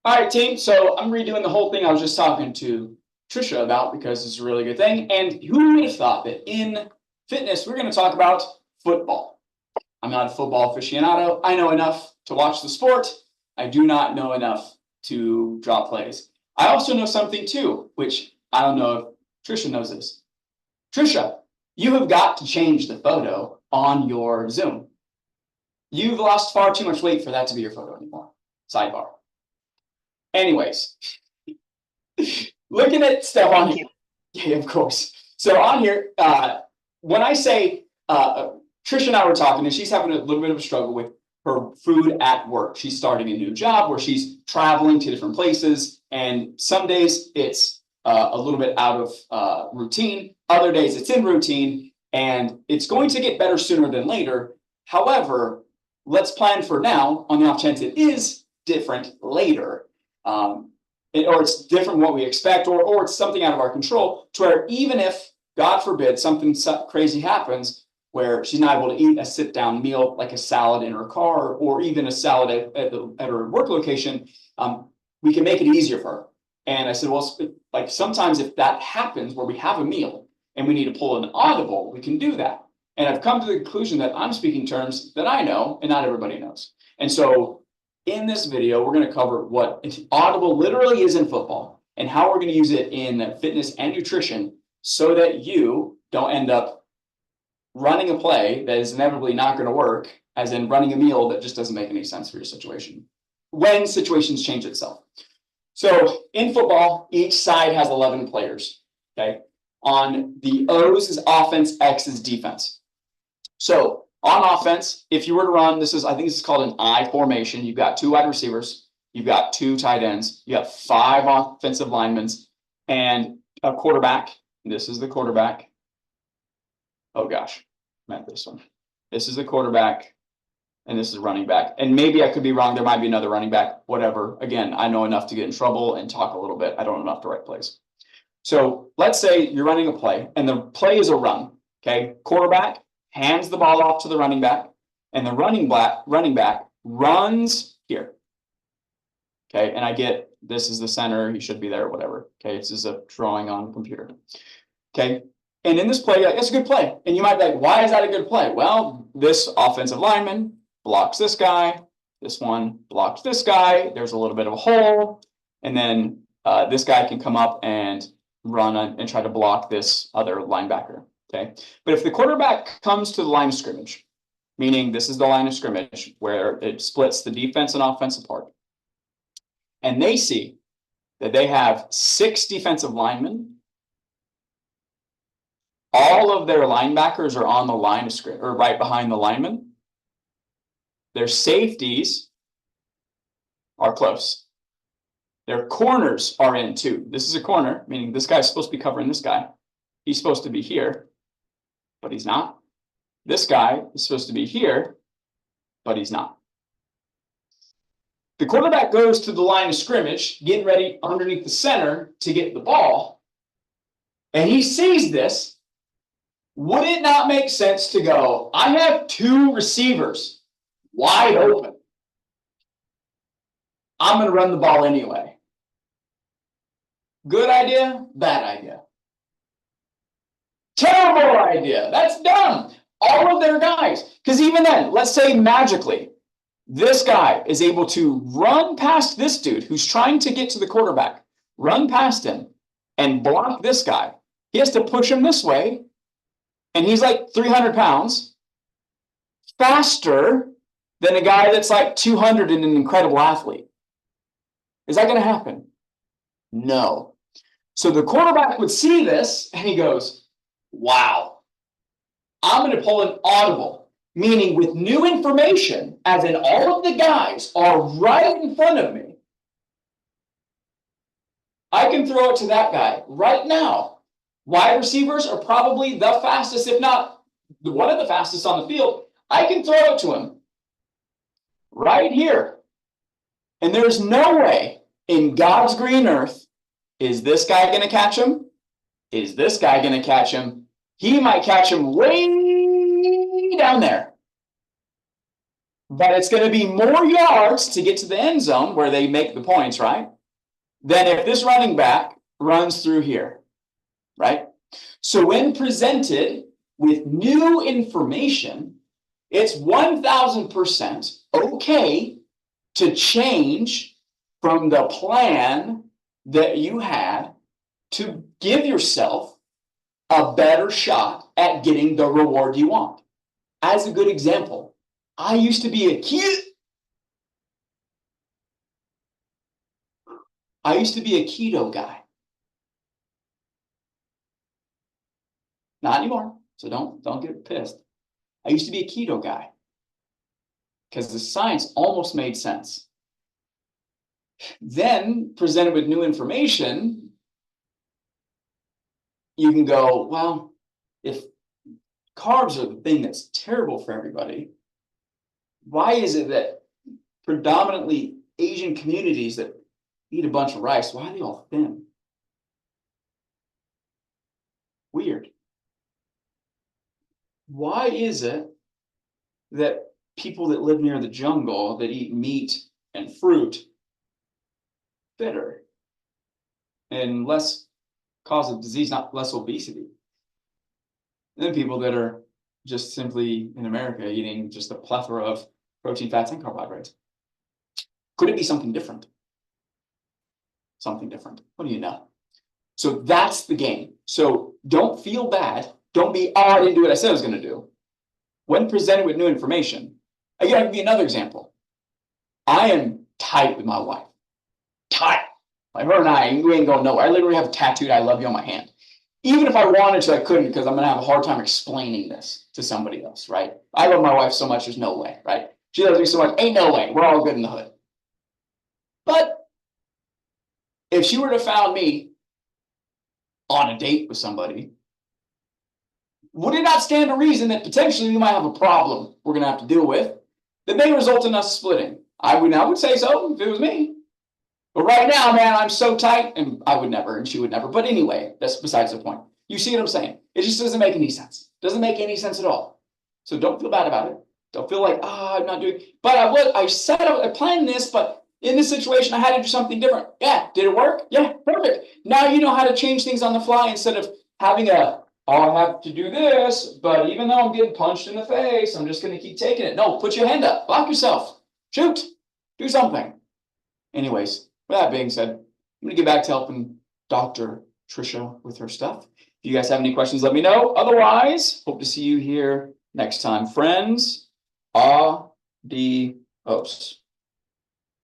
All right, team. So I'm redoing the whole thing I was just talking to Trisha about because it's a really good thing. And who would have thought that in fitness, we're going to talk about football? I'm not a football aficionado. I know enough to watch the sport. I do not know enough to draw plays. I also know something too, which I don't know if Trisha knows this. Trisha, you have got to change the photo on your Zoom. You've lost far too much weight for that to be your photo anymore. Sidebar. Anyways, looking at stuff on here. Yeah, of course. So on here, when I say Trisha and I were talking, and she's having a little bit of a struggle with her food at work. She's starting a new job where she's traveling to different places, and some days it's a little bit out of routine. Other days it's in routine, and it's going to get better sooner than later. However, let's plan for now on the off chance it is different later. Or it's different from what we expect, or it's something out of our control, to where even if, God forbid, something crazy happens where she's not able to eat a sit-down meal like a salad in her car, or even a salad at her work location, we can make it easier for her. And I said, well, like sometimes if that happens where we have a meal and we need to pull an audible, we can do that. And I've come to the conclusion that I'm speaking terms that I know and not everybody knows. And so in this video, we're going to cover what audible literally is in football and how we're going to use it in fitness and nutrition so that you don't end up running a play that is inevitably not going to work, as in running a meal that just doesn't make any sense for your situation when situations change itself. So in football, each side has 11 players. Okay. On the O's is offense, X is defense. So on offense, if you were to run, I think this is called an I formation. You've got 2 wide receivers, you've got 2 tight ends, you have 5 offensive linemen, and a quarterback. This is the quarterback. Oh gosh, I meant this one. This is the quarterback, and this is running back. And maybe I could be wrong. There might be another running back, whatever. Again, I know enough to get in trouble and talk a little bit. I don't know enough to write plays. So let's say you're running a play, and the play is a run. Okay, quarterback hands the ball off to the running back, and the running back runs here. Okay, and I get this is the center. He should be there, whatever. Okay, this is a drawing on the computer. Okay, and in this play, it's a good play. And you might be like, why is that a good play? Well, this offensive lineman blocks this guy. This one blocks this guy. There's a little bit of a hole. And then this guy can come up and run and try to block this other linebacker. Okay, but if the quarterback comes to the line of scrimmage, meaning this is the line of scrimmage where it splits the defense and offense apart, and they see that they have 6 defensive linemen, all of their linebackers are on the line of scrimmage or right behind the linemen. Their safeties are close. Their corners are in too. This is a corner, meaning this guy's supposed to be covering this guy. He's supposed to be here, but he's not. This guy is supposed to be here, but he's not. The quarterback goes to the line of scrimmage, getting ready underneath the center to get the ball, and he sees this. Would it not make sense to go, I have 2 receivers wide open. I'm going to run the ball anyway. Good idea, bad idea. Terrible idea. That's dumb. All of their guys. Because even then, let's say magically, this guy is able to run past this dude who's trying to get to the quarterback, run past him and block this guy. He has to push him this way. And he's like 300 pounds faster than a guy that's like 200 and an incredible athlete. Is that going to happen? No. So the quarterback would see this and he goes, wow, I'm going to pull an audible, meaning with new information, as in all of the guys are right in front of me. I can throw it to that guy right now. Wide receivers are probably the fastest, if not one of the fastest on the field. I can throw it to him right here. And there's no way in God's green earth, is this guy going to catch him? Is this guy going to catch him? He might catch him way down there. but it's going to be more yards to get to the end zone where they make the points, right? Than if this running back runs through here, right? So when presented with new information, it's 1000% okay to change from the plan that you had to give yourself a better shot at getting the reward you want. As a good example, I used to be a keto guy. Not anymore, so don't get pissed. I used to be a keto guy because the science almost made sense. Then presented with new information, you can go, well, if carbs are the thing that's terrible for everybody, why is it that predominantly Asian communities that eat a bunch of rice, why are they all thin? Weird. Why is it that people that live near the jungle that eat meat and fruit fitter and less cause of disease, not less obesity, than people that are just simply in America eating just a plethora of protein, fats, and carbohydrates? Could it be something different? Something different. What do you know? So that's the game. So don't feel bad. Don't be, oh, I didn't do what I said I was going to do. When presented with new information, I gotta give you another example. I am tight with my wife. Tight. Like her and I, we ain't going nowhere. I literally have a tattooed I love you on my hand. Even if I wanted to, I couldn't because I'm going to have a hard time explaining this to somebody else, right? I love my wife so much, there's no way, right? She loves me so much, ain't no way. We're all good in the hood. But if she were to found me on a date with somebody, would it not stand to reason that potentially we might have a problem we're going to have to deal with that may result in us splitting? I would say so if it was me. But right now, man, I'm so tight, and I would never, and she would never. But anyway, that's besides the point. You see what I'm saying? It just doesn't make any sense. Doesn't make any sense at all. So don't feel bad about it. Don't feel like, I'm not doing. But I planned this, but in this situation, I had to do something different. Yeah, did it work? Yeah, perfect. Now you know how to change things on the fly instead of having I have to do this, but even though I'm getting punched in the face, I'm just going to keep taking it. No, put your hand up, block yourself, shoot, do something. Anyways, with that being said, I'm going to get back to helping Dr. Trisha with her stuff. If you guys have any questions, let me know. Otherwise, hope to see you here next time. Friends, adios.